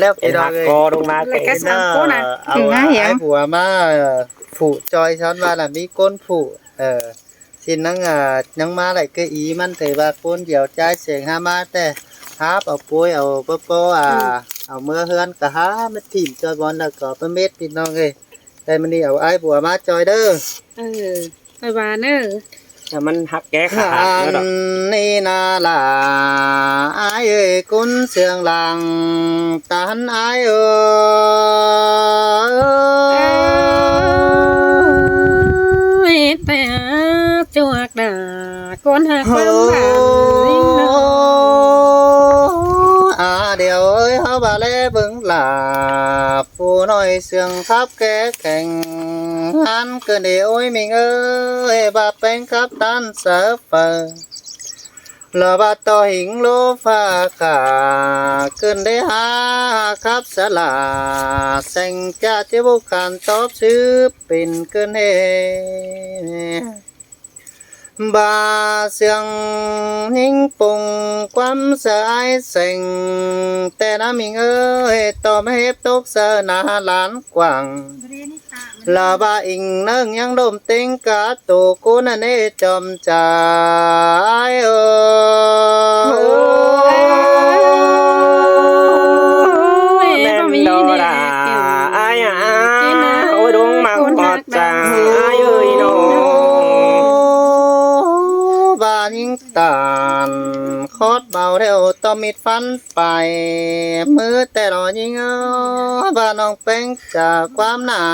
แล้ว เป็น พี่น้อ หั ง ก เอ้ย คอลงมาเป็น เอาไอ้ผัวมาผูจอยช้อนว่าน่ะมีก้นผูสินังยังมาlại cái ýมันthấy bà con dẻo trái xiềng ha ma tè hápเอาปุ้ยเอาปโปเอาเมื่อเฮือนก็หามันถิ่มจอยบอลแล้วก็ประเม็ดพี่น้องเอ้ยแต่มันนี่เอาไอ้ผัวมาจอยเด้อไปบ้านเด้อแต่มันหักแก้ขาด อันนี่นาลาไอ้เอ้ยกุนเสียงหลังตันไอ้เอ้ยแต่จวกด่าคนหักบ้านบ้านลิงเนาะเดี๋ยวเอ้ยเขาบาเล่เบิ่งหลาผู้น้อยเสียงทับแก่แข่งหันเกินเดี๋ยวโอ้ยมิงเอ้ยบาเป็นครับตันเสือเปิดลบาต่อหิงโลฟ้าขาเกินได้หาครับสลาแสงจะเจ้าบุกันตอบซื้อเป็นเกินเฮบาเสียงหิงปุ่งความเสียไอเสียงแต่น้ำมิงเอ้ยต่อไม่เห็บตกเสือหนาหลานกว่างลาบาอิงเนิ่งยังดมเต็งกาตูกูนั่นเอจอมใจเอแม่นดอดาอายโอ้ยดวงมากปอดจ้าอายเอ้ยน้องบายิงตานคอดเบาเร็วต่อมิดฟันไปมือแต่รอยิงบาน้องเป็นจากความหนา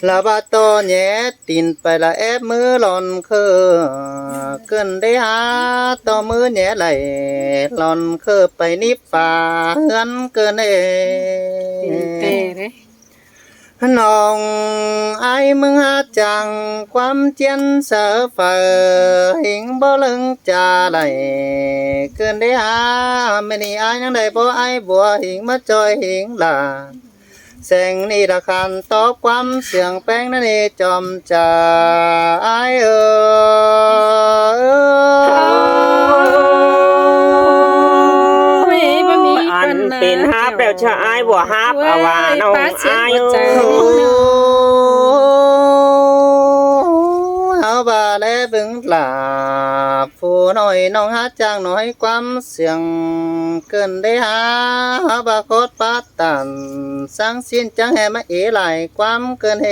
ลาบาโตแย่ตินไปละแอบมือหล่อนคือเกินได้หาต่อมือแย่ไหลหล่อนคือไปนิบป่าเฮือนเกินแต่เด้น้องไอ้มึงหาจังความเจียนเสือเฝอหิงบ่ลึงจะไหลเกินได้หาไม่นี่ไอ้ยังได้บ่ไอ้บัวหิงมาจอยหิงล่ะแสงนี่ละคันตอบความเสียงแป้งนั่นนี่จอมจะไอ้อันเป็นฮับแล้วชายบัวฮับเอาว่าน้องอายเอาบาและบึงหลาผู้น้อยน้องหาจางน้อยความเสียงเกินได้หาบาโคตรปาตันสร้างสิ้นจังแห่มาเอไหลความเกินเฮ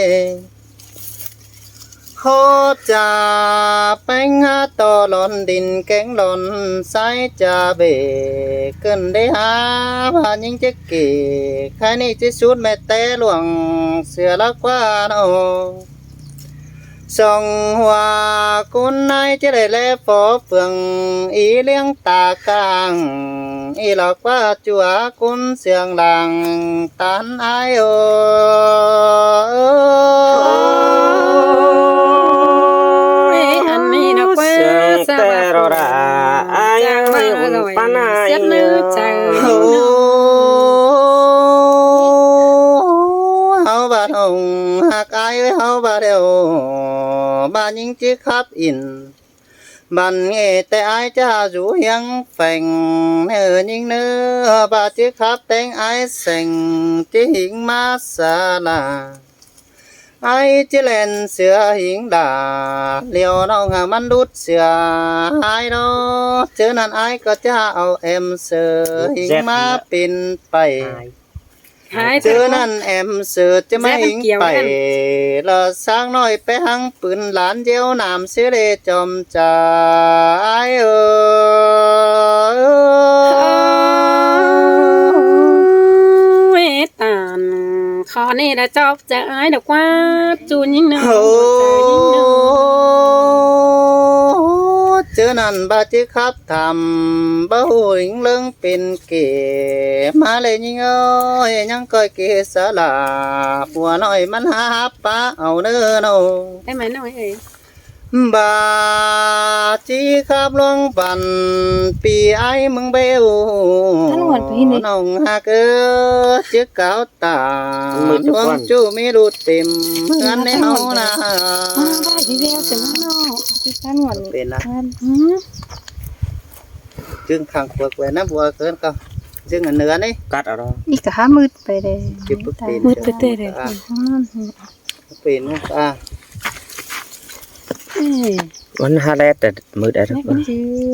โคจะไปหาต่อหล่นดินแกงหล่นใส่จะเบเกินได้หาผ่านยิงจะเก๋ใครนี่จะชุดแม่แต่หลวงเสือละกว่าน้องส่องหัวคุณนายจะได้แลฝอเฟืองอีเลี้ยงตากลางอีหลอกว่าจัวคุณเสียงหลังตันไอโออันนี้นะเว้ยสบายอายังไม่ปนายเนื้อใจเฮาบาดงหักอายเฮาบาเดียวบานยิงจิขับอินบันเงแต่อายจะอยู่ยังแฝงเนื้อยิงเนื้อบาจิขับแต่งอายเสียงจิหิงมาสาลาไอ้จิเล่นเสือหิงด่าเลี้ยวน้องมันดุดเสือไอ้เนาะเจอนั่นไอ้ก็จะเอาเอ็มเสือหิงมาปินไปเจอนั่นเอ็มเสือจะไม่หิงไปละสร้างน้อยไปหังปืนหลานเดียวน้ำเสือเลจอมใจตานขอนี่ละจอบจะอายดอกว่าจูนยิ่งเนื้อเจอนั่นบาจิครับทำบ่หูหิงเรื่องเป็นเก๋มาเลยยิ่งเอ้ยยังก้อยเก๋สลาผัวน้อยมันหาปะเอาเนื้อโนได้ไหมน้อยเอ้ย บาจีครับลงปันปีไอ้มึงเบลน้องหักจิกเก่าตาดวงจูมีรูดเต็มเงินในเฮานะได้ที่เดียวเสร็จแล้วที่ขั้นหวานเป็นนะจึงขังเปลือกไว้นะบัวเกินก็ ซึ่งอันเนื้อนี่ กัดเอาดอก อีกก็หามืดไปเลย เก็บเป็น มืดไปเตะเลย เป็นเนาะอ่ะ เอ้ย มันหาแลแต่มืดได้ทุกคน ชื่อ